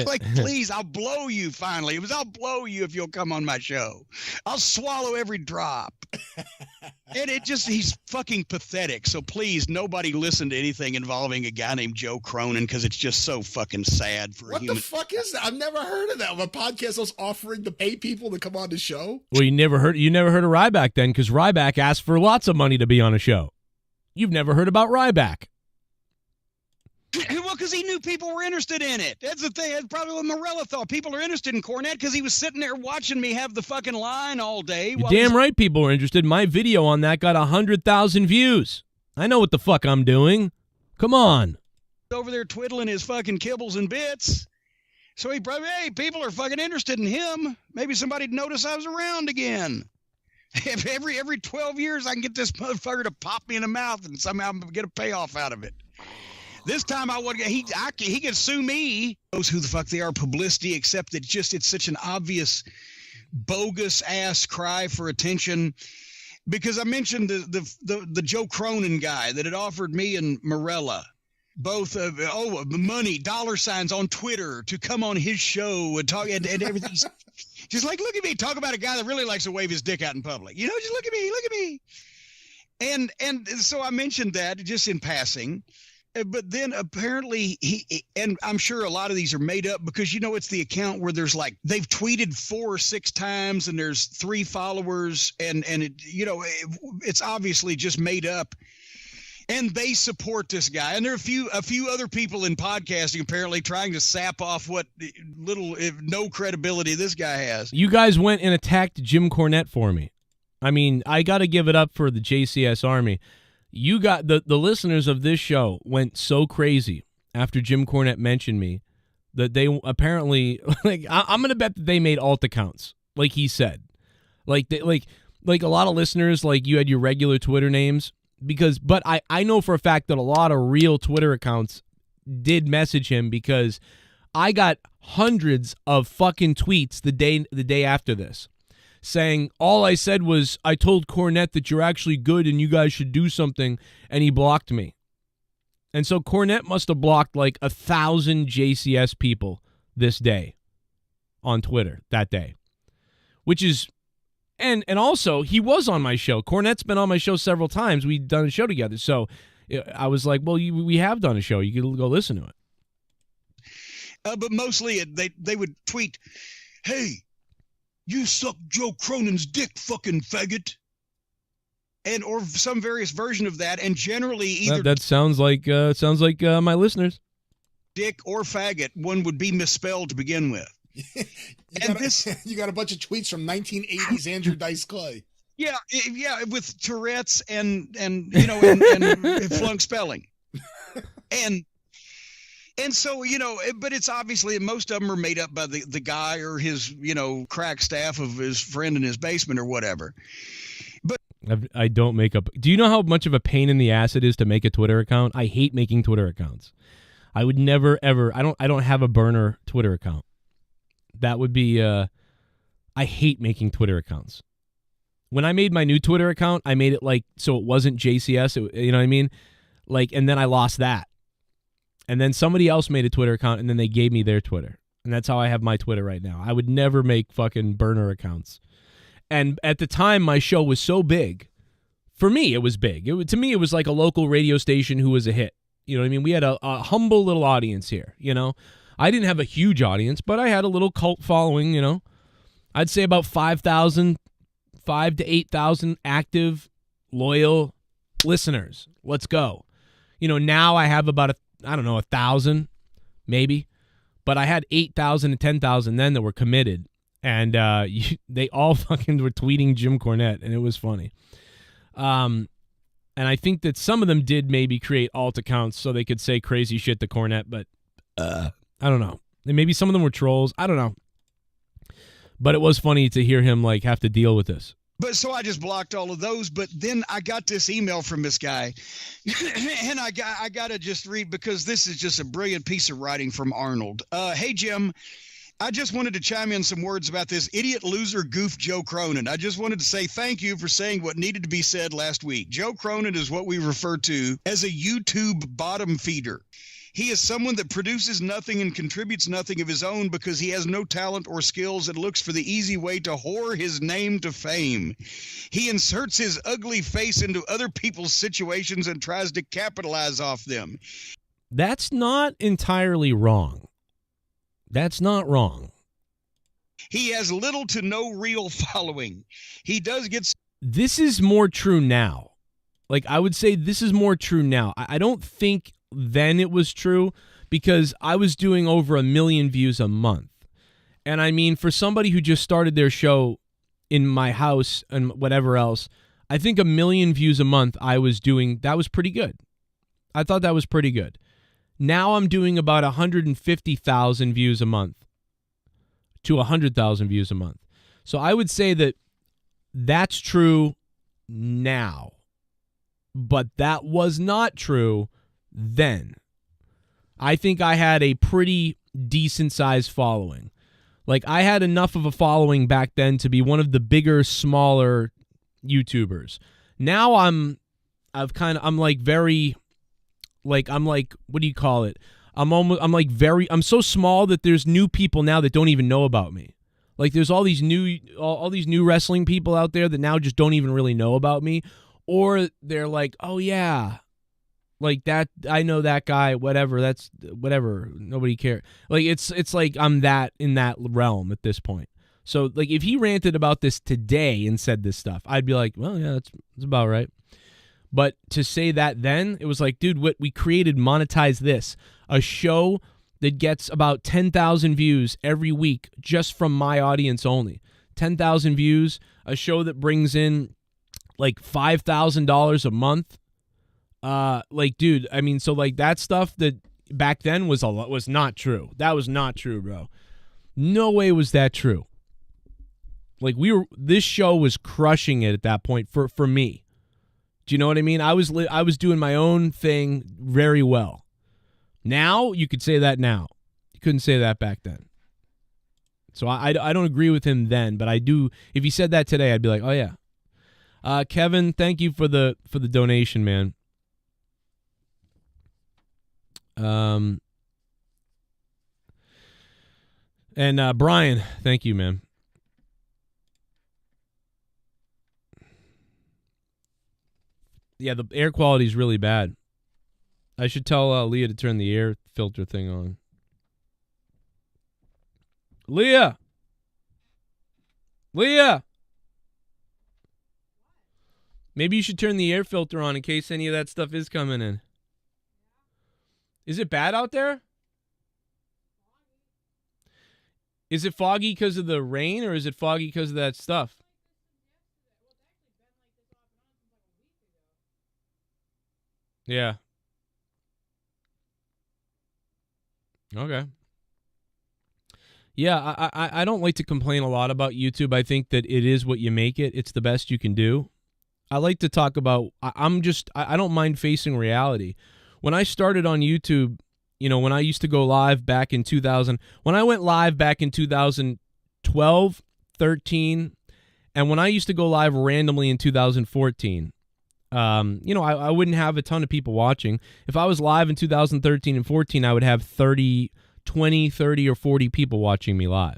Like, please, I'll blow you finally. I'll blow you if you'll come on my show. I'll swallow every drop. And he's fucking pathetic. So please, nobody listen to anything involving a guy named Joe Cronin, because it's just so fucking sad for a human. What the fuck is that? I've never heard of that. A podcast that's offering to pay people to come on the show. Well, you never heard of Ryback then, because Ryback asked for lots of money to be on a show. You've never heard about Ryback. Well, because he knew people were interested in it. That's the thing. That's probably what Morella thought. People are interested in Cornette because he was sitting there watching me have the fucking line all day. You're damn right people were interested. My video on that got 100,000 views. I know what the fuck I'm doing. Come on. Over there twiddling his fucking kibbles and bits. So he probably, hey, people are fucking interested in him. Maybe somebody'd notice I was around again. If every 12 years I can get this motherfucker to pop me in the mouth and somehow get a payoff out of it. This time he could sue me. Knows who the fuck they are, publicity, except that it's such an obvious bogus ass cry for attention. Because I mentioned the Joe Cronin guy that had offered me and Morella both money, dollar signs on Twitter to come on his show and talk and everything. Just like, look at me, talk about a guy that really likes to wave his dick out in public. You know, just look at me. And so I mentioned that just in passing. But then apparently and I'm sure a lot of these are made up because, you know, it's the account where there's like, they've tweeted 4 or 6 times and there's 3 followers and it, you know, it's obviously just made up. And they support this guy. And there are a few other people in podcasting apparently trying to sap off what little, if no credibility this guy has. You guys went and attacked Jim Cornette for me. I mean, I got to give it up for the JCS Army. You got the listeners of this show went so crazy after Jim Cornette mentioned me that they apparently, like, I'm going to bet that they made alt accounts, like he said. Like a lot of listeners, like you had your regular Twitter names. But I know for a fact that a lot of real Twitter accounts did message him because I got hundreds of fucking tweets the day after this saying all I said was I told Cornette that you're actually good and you guys should do something, and he blocked me. And so Cornette must have blocked like 1,000 JCS people this day on Twitter that day, which is... And also, he was on my show. Cornette's been on my show several times. We've done a show together. So I was like, well, we have done a show. You can go listen to it. But mostly they would tweet, hey, you suck Joe Cronin's dick, fucking faggot. And or some various version of that. And generally either... That sounds like my listeners. Dick or faggot, one would be misspelled to begin with. You got a bunch of tweets from 1980s Andrew Dice Clay. Yeah, with Tourette's and you know and flunk spelling, and so you know, but it's obviously most of them are made up by the guy or his crack staff of his friend in his basement or whatever. But I don't make up. Do you know how much of a pain in the ass it is to make a Twitter account? I hate making Twitter accounts. I would never ever. I don't have a burner Twitter account. That would be, I hate making Twitter accounts. When I made my new Twitter account, I made it like, so it wasn't JCS, you know what I mean? Like, and then I lost that. And then somebody else made a Twitter account, and then they gave me their Twitter. And that's how I have my Twitter right now. I would never make fucking burner accounts. And at the time, my show was so big. For me, it was big. To me, it was like a local radio station who was a hit. You know what I mean? We had a humble little audience here, you know? I didn't have a huge audience, but I had a little cult following, you know. I'd say about 5,000 to 8,000 active, loyal listeners. Let's go. You know, now I have about, 1,000, maybe. But I had 8,000 to 10,000 then that were committed. And they all fucking were tweeting Jim Cornette, and it was funny. And I think that some of them did maybe create alt accounts so they could say crazy shit to Cornette, but... I don't know. And maybe some of them were trolls. I don't know. But it was funny to hear him like have to deal with this. But so I just blocked all of those. But then I got this email from this guy, and I got to just read because this is just a brilliant piece of writing from Arnold. Hey Jim, I just wanted to chime in some words about this idiot loser goof Joe Cronin. I just wanted to say thank you for saying what needed to be said last week. Joe Cronin is what we refer to as a YouTube bottom feeder. He is someone that produces nothing and contributes nothing of his own because he has no talent or skills and looks for the easy way to whore his name to fame. He inserts his ugly face into other people's situations and tries to capitalize off them. That's not entirely wrong. That's not wrong. He has little to no real following. He does get... This is more true now. Like, I would say this is more true now. I don't think... Then it was true because I was doing over 1 million views a month. And I mean, for somebody who just started their show in my house and whatever else, I think 1 million views a month I was doing, that was pretty good. I thought that was pretty good. Now I'm doing about 150,000 views a month to 100,000 views a month. So I would say that that's true now. But that was not true then. I think I had a pretty decent sized following. Like, I had enough of a following back then to be one of the bigger, smaller YouTubers. Now I'm very like I'm like, what do you call it? I'm so small that there's new people now that don't even know about me. Like there's all these new wrestling people out there that now just don't even really know about me, or they're like, oh yeah, like that, I know that guy, whatever, that's whatever, nobody cares. Like it's like I'm that in that realm at this point. So like if he ranted about this today and said this stuff, I'd be like, well, yeah, that's about right. But to say that then, it was like, dude, what we created, monetize this. A show that gets about 10,000 views every week just from my audience only. 10,000 views, a show that brings in like $5,000 a month. Like, dude, I mean, so like that stuff that back then was not true. That was not true, bro. No way was that true. Like this show was crushing it at that point for me. Do you know what I mean? I was doing my own thing very well. Now you could say that now. You couldn't say that back then. So I don't agree with him then, but I do. If he said that today, I'd be like, oh yeah. Kevin, thank you for the donation, man. And Brian, thank you, man. Yeah, the air quality is really bad. I should tell Leah to turn the air filter thing on. Leah! Maybe you should turn the air filter on in case any of that stuff is coming in. Is it bad out there? Is it foggy because of the rain, or is it foggy because of that stuff? Yeah. Okay. Yeah, I don't like to complain a lot about YouTube. I think that it is what you make it. It's the best you can do. I like to talk about, I don't mind facing reality. When I started on YouTube, you know, when I used to go live back in 2000, when I went live back in 2012, 13, and when I used to go live randomly in 2014, you know, I wouldn't have a ton of people watching. If I was live in 2013 and 14, I would have 20, 30, or 40 people watching me live.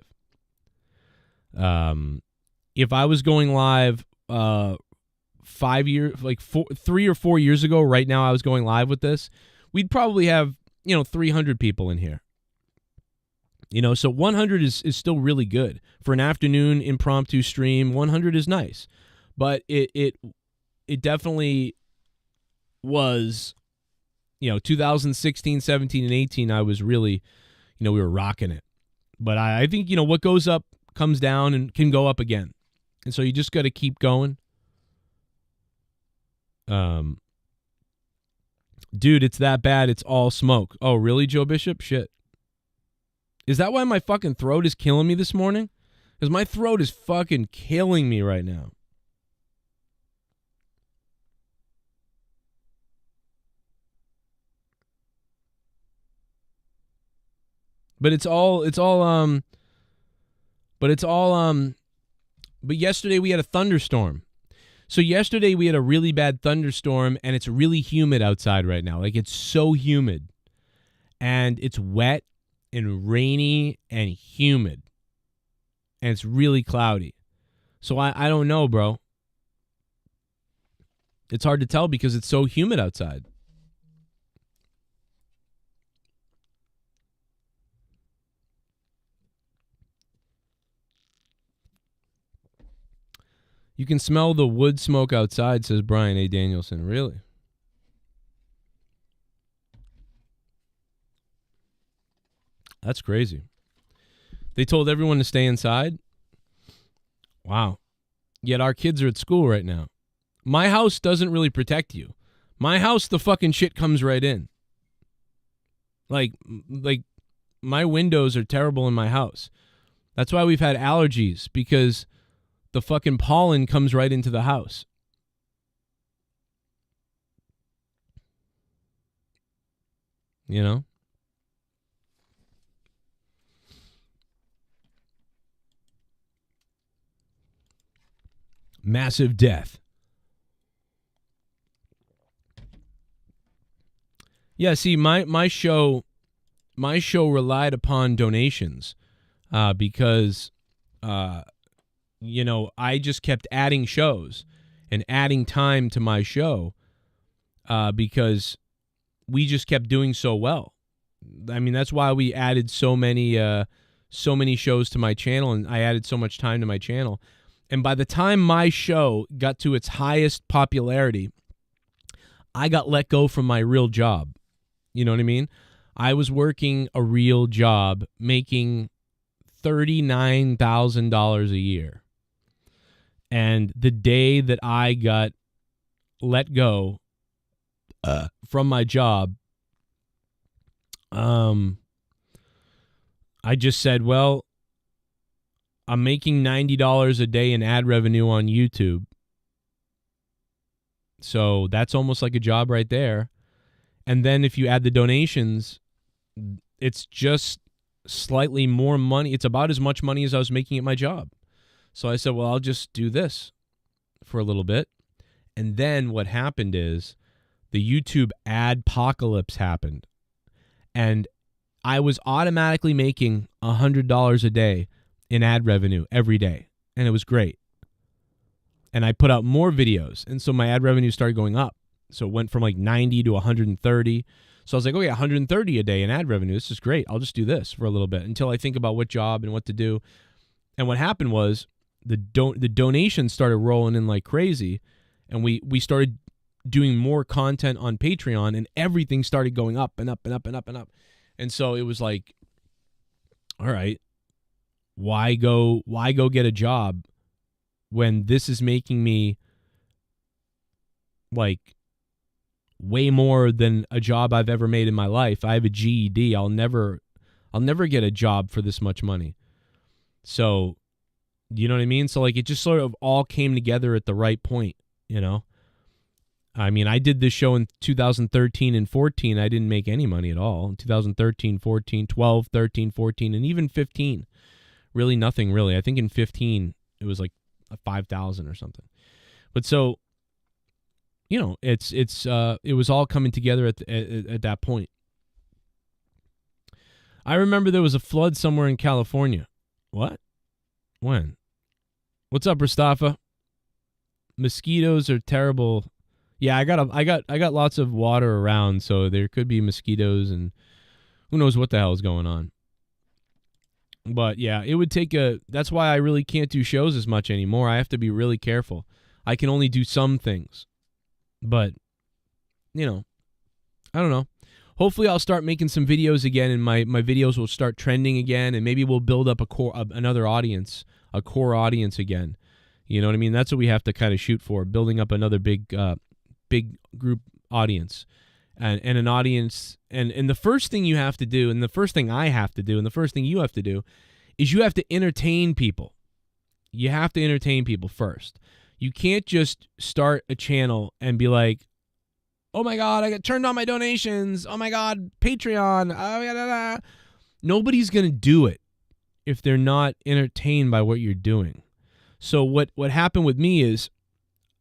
If I was going live 5 years, like 3 or 4 years ago, right now I was going live with this, we'd probably have, you know, 300 people in here. You know, so 100 is still really good. For an afternoon impromptu stream, 100 is nice. But it definitely was, you know, 2016, 17, and 18, I was really, you know, we were rocking it. But I think, you know, what goes up comes down and can go up again. And so you just got to keep going. Dude, it's that bad. It's all smoke. Oh, really, Joe Bishop? Shit. Is that why my fucking throat is killing me this morning? Because my throat is fucking killing me right now. But yesterday we had a thunderstorm. So yesterday we had a really bad thunderstorm, and it's really humid outside right now. Like, it's so humid. And it's wet and rainy and humid. And it's really cloudy. So I don't know, bro. It's hard to tell because it's so humid outside. You can smell the wood smoke outside, says Brian A. Danielson. Really? That's crazy. They told everyone to stay inside? Wow. Yet our kids are at school right now. My house doesn't really protect you. My house, the fucking shit comes right in. Like my windows are terrible in my house. That's why we've had allergies, because the fucking pollen comes right into the house. You know? Massive death. Yeah, see, my show relied upon donations because you know, I just kept adding shows and adding time to my show because we just kept doing so well. I mean, that's why we added so many shows to my channel, and I added so much time to my channel. And by the time my show got to its highest popularity, I got let go from my real job. You know what I mean? I was working a real job, making $39,000 a year. And the day that I got let go from my job, I just said, well, I'm making $90 a day in ad revenue on YouTube. So that's almost like a job right there. And then if you add the donations, it's just slightly more money. It's about as much money as I was making at my job. So I said, well, I'll just do this for a little bit. And then what happened is the YouTube adpocalypse happened. And I was automatically making $100 a day in ad revenue every day. And it was great. And I put out more videos. And so my ad revenue started going up. So it went from like 90 to 130. So I was like, okay, 130 a day in ad revenue. This is great. I'll just do this for a little bit until I think about what job and what to do. And what happened was the donations started rolling in like crazy. And we started doing more content on Patreon, and everything started going up and up and up and up and up. And so it was like, all right, why go get a job when this is making me like way more than a job I've ever made in my life. I have a GED. I'll never get a job for this much money. So, you know what I mean? So like it just sort of all came together at the right point, you know? I mean, I did this show in 2013 and 14. I didn't make any money at all. In 2013, 14, 12, 13, 14, and even 15. Really nothing really. I think in 15 it was like a 5,000 or something. But so, you know, it was all coming together at that point. I remember there was a flood somewhere in California. What? When? What's up, Mustafa? Mosquitoes are terrible. Yeah, I got lots of water around, so there could be mosquitoes, and who knows what the hell is going on. But yeah, it would take that's why I really can't do shows as much anymore. I have to be really careful. I can only do some things. But, you know, I don't know. Hopefully I'll start making some videos again, and my videos will start trending again, and maybe we'll build up another audience, a core audience again. You know what I mean? That's what we have to kind of shoot for, building up another big group audience. And an audience, and the first thing you have to do, and the first thing I have to do, and the first thing you have to do, is you have to entertain people. You have to entertain people first. You can't just start a channel and be like, oh my God, I got turned on my donations. Oh my God, Patreon. Nobody's going to do it if they're not entertained by what you're doing. So what happened with me is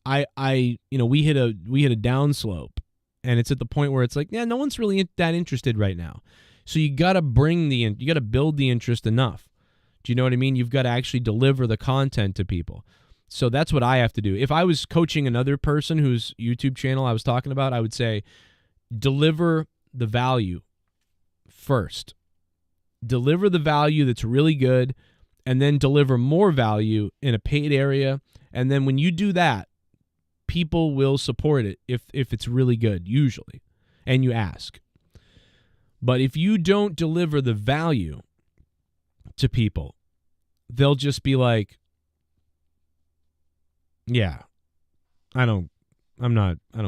we hit a downslope, and it's at the point where it's like, yeah, no one's really that interested right now. So you got to build the interest enough. Do you know what I mean? You've got to actually deliver the content to people. So that's what I have to do. If I was coaching another person whose YouTube channel I was talking about, I would say, deliver the value first. Deliver the value that's really good, and then deliver more value in a paid area. And then when you do that, people will support it if it's really good, usually, and you ask. But if you don't deliver the value to people, they'll just be like, yeah, I don't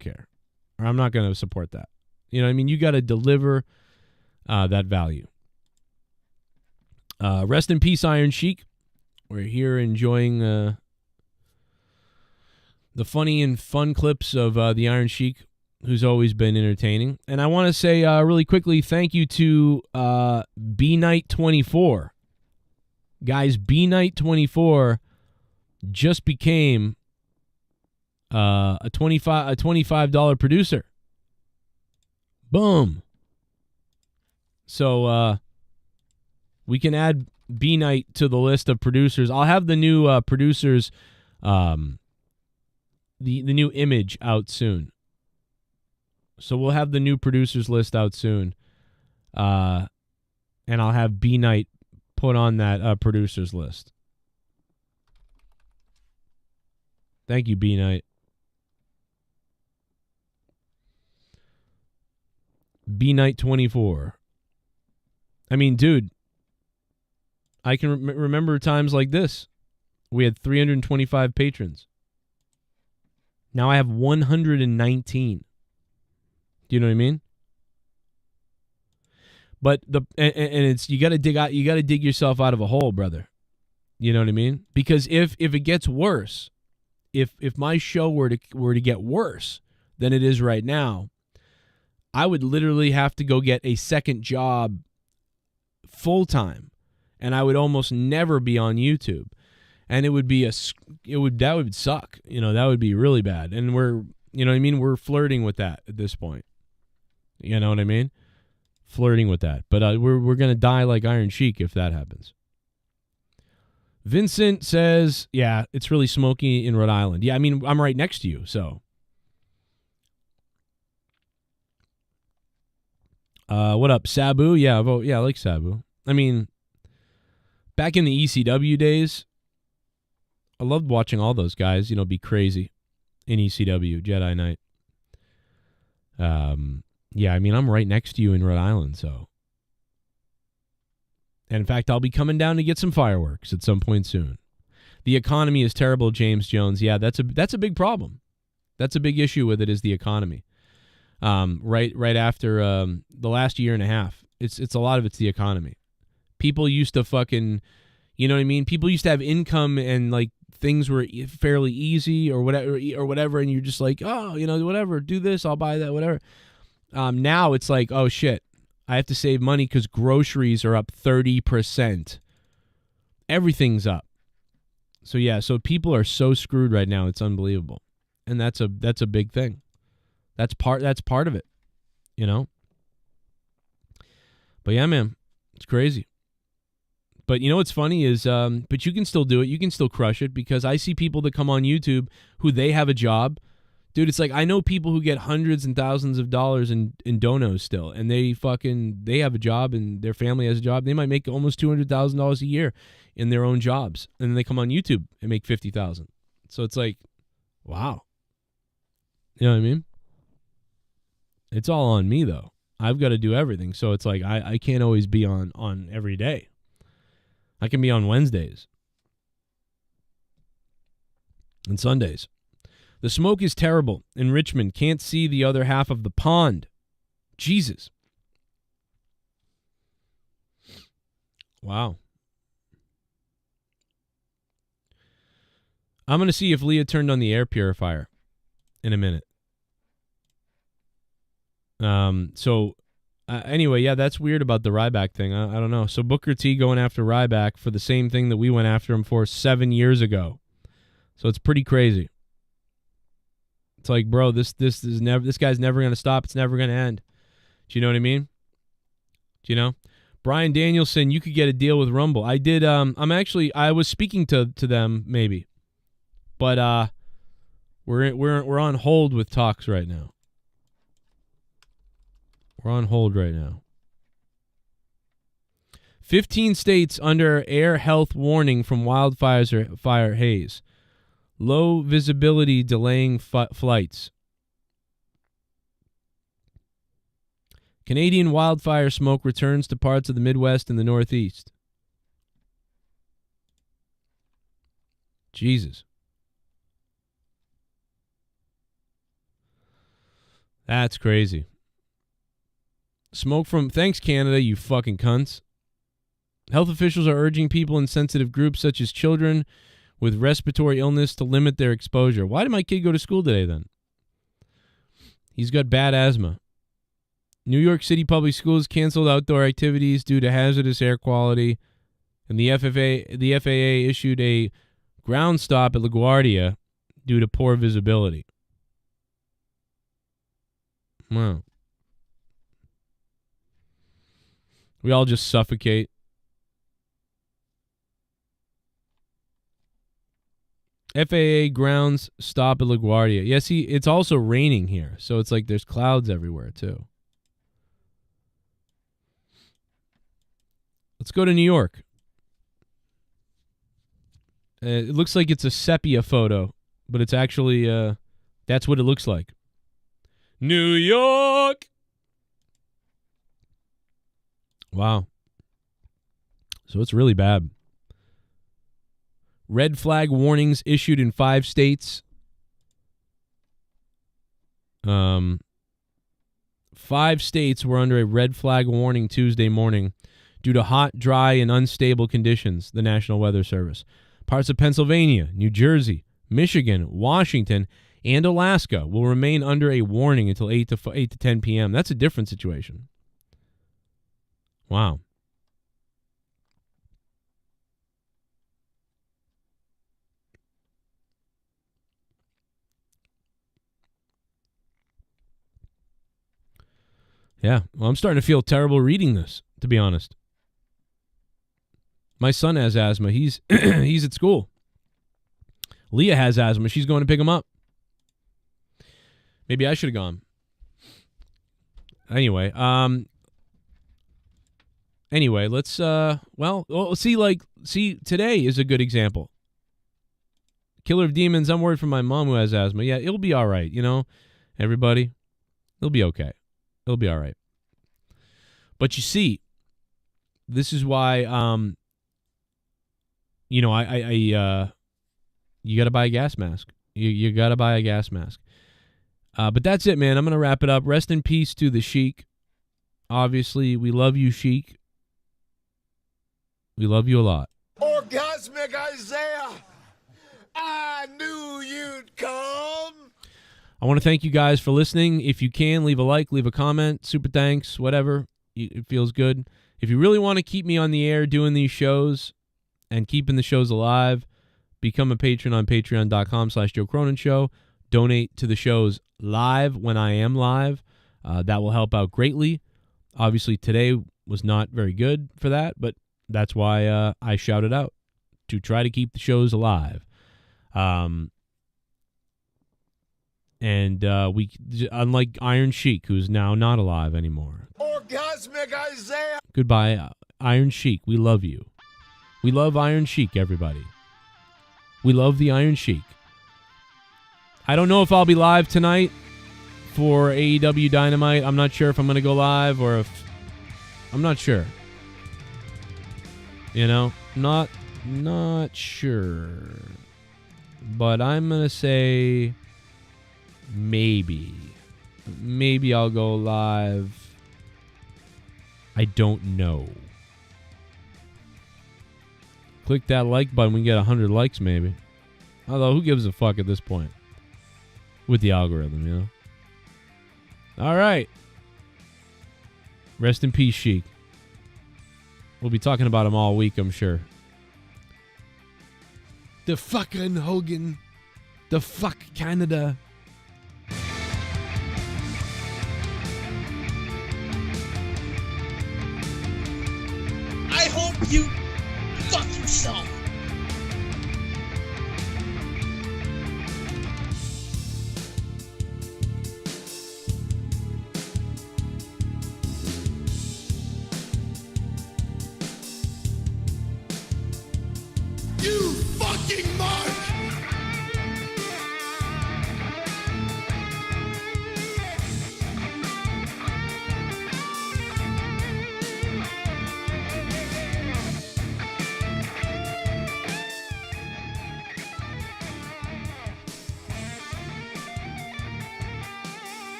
care, or I'm not going to support that. You know what I mean? You got to deliver that value. Rest in peace, Iron Sheik. We're here enjoying the funny and fun clips of the Iron Sheik, who's always been entertaining. And I want to say really quickly, thank you to B-Night24. Guys, B-Night24 just became a $25 producer. Boom. So we can add B Night to the list of producers. I'll have the new producers, the new image out soon. So we'll have the new producers list out soon. And I'll have B Night put on that producers list. Thank you, B Night. B Night 24. I mean, dude, I can remember times like this. We had 325 patrons. Now I have 119. Do you know what I mean? But it's you got to dig yourself out of a hole, brother. You know what I mean? Because if it gets worse, if my show were to get worse than it is right now, I would literally have to go get a second job full time, and I would almost never be on YouTube, and that would suck. You know, that would be really bad. And you know what I mean? We're flirting with that at this point. You know what I mean? Flirting with that. But we're gonna die like Iron Sheik if that happens. Vincent says, yeah, it's really smoky in Rhode Island. Yeah, I mean, I'm right next to you, so. What up, Sabu? Yeah, I like Sabu. I mean, back in the ECW days, I loved watching all those guys, you know, be crazy in ECW, Jedi Knight. Yeah, I mean, I'm right next to you in Rhode Island, so. And in fact, I'll be coming down to get some fireworks at some point soon. The economy is terrible, James Jones. Yeah, that's a big problem. That's a big issue with it, is the economy. Right after the last year and a half, it's a lot of it's the economy. People used to fucking, you know what I mean? People used to have income and like things were fairly easy or whatever, and you're just like, oh, you know, whatever, do this, I'll buy that, whatever. Now it's like, oh shit, I have to save money because groceries are up 30%. Everything's up. So yeah, so people are so screwed right now, it's unbelievable, and that's a big thing. That's part of it, you know. But yeah, man, it's crazy. But you know what's funny is, but you can still do it. You can still crush it, because I see people that come on YouTube who they have a job. Dude, it's like I know people who get hundreds and thousands of dollars in donos still, and they have a job and their family has a job. They might make almost $200,000 a year in their own jobs, and then they come on YouTube and make $50,000. So it's like, wow. You know what I mean? It's all on me, though. I've got to do everything. So it's like I can't always be on every day. I can be on Wednesdays and Sundays. The smoke is terrible in Richmond. Can't see the other half of the pond. Jesus. Wow. I'm going to see if Leah turned on the air purifier in a minute. Anyway, yeah, that's weird about the Ryback thing. I don't know. So Booker T going after Ryback for the same thing that we went after him for 7 years ago. So it's pretty crazy. It's like, bro, this guy's never going to stop. It's never going to end. Do you know what I mean? Do you know? Brian Danielson, you could get a deal with Rumble. I did. I was speaking to them maybe, but we're on hold with talks right now. We're on hold right now. 15 states under air health warning from wildfire haze. Low visibility delaying flights. Canadian wildfire smoke returns to parts of the Midwest and the Northeast. Jesus. That's crazy. Smoke from... Thanks, Canada, you fucking cunts. Health officials are urging people in sensitive groups such as children with respiratory illness to limit their exposure. Why did my kid go to school today, then? He's got bad asthma. New York City public schools canceled outdoor activities due to hazardous air quality, and the FAA issued a ground stop at LaGuardia due to poor visibility. Wow. We all just suffocate. FAA grounds stop at LaGuardia. Yeah, see, it's also raining here, so it's like there's clouds everywhere, too. Let's go to New York. It looks like it's a sepia photo, but it's actually, that's what it looks like. New York! Wow. So it's really bad. Red flag warnings issued in 5 states. 5 states were under a red flag warning Tuesday morning due to hot, dry, and unstable conditions, the National Weather Service. Parts of Pennsylvania, New Jersey, Michigan, Washington, and Alaska will remain under a warning until 8 to 10 p.m. That's a different situation. Wow. Yeah, well, I'm starting to feel terrible reading this, to be honest. My son has asthma. He's he's at school. Leah has asthma. She's going to pick him up. Maybe I should have gone. Anyway, let's see, today is a good example. Killer of Demons, I'm worried for my mom who has asthma. Yeah, it'll be all right, you know, everybody. It'll be okay. It'll be all right. But you see, this is why, you know, you got to buy a gas mask. You got to buy a gas mask. But that's it, man. I'm going to wrap it up. Rest in peace to the Sheik. Obviously, we love you, Sheik. We love you a lot. Orgasmic Isaiah, I knew you'd come. I want to thank you guys for listening. If you can, leave a like, leave a comment, super thanks, whatever. It feels good. If you really want to keep me on the air doing these shows and keeping the shows alive, become a patron on patreon.com/Joe Cronin Show. Donate to the shows live when I am live. That will help out greatly. Obviously, today was not very good for that, but that's why I shouted out to try to keep the shows alive. And we, unlike Iron Sheik, who's now not alive anymore. Orgasmic Isaiah. Goodbye, Iron Sheik. We love you. We love Iron Sheik, everybody. We love the Iron Sheik. I don't know if I'll be live tonight for AEW Dynamite. I'm not sure if I'm going to go live or if... I'm not sure. You know? Not sure. But I'm going to say... Maybe I'll go live. I don't know. Click that like button. We can get 100 likes maybe. Although, who gives a fuck at this point? With the algorithm, you know? All right. Rest in peace, Sheik. We'll be talking about him all week, I'm sure. The fucking Hogan. The fuck Canada. I hope you fuck yourself.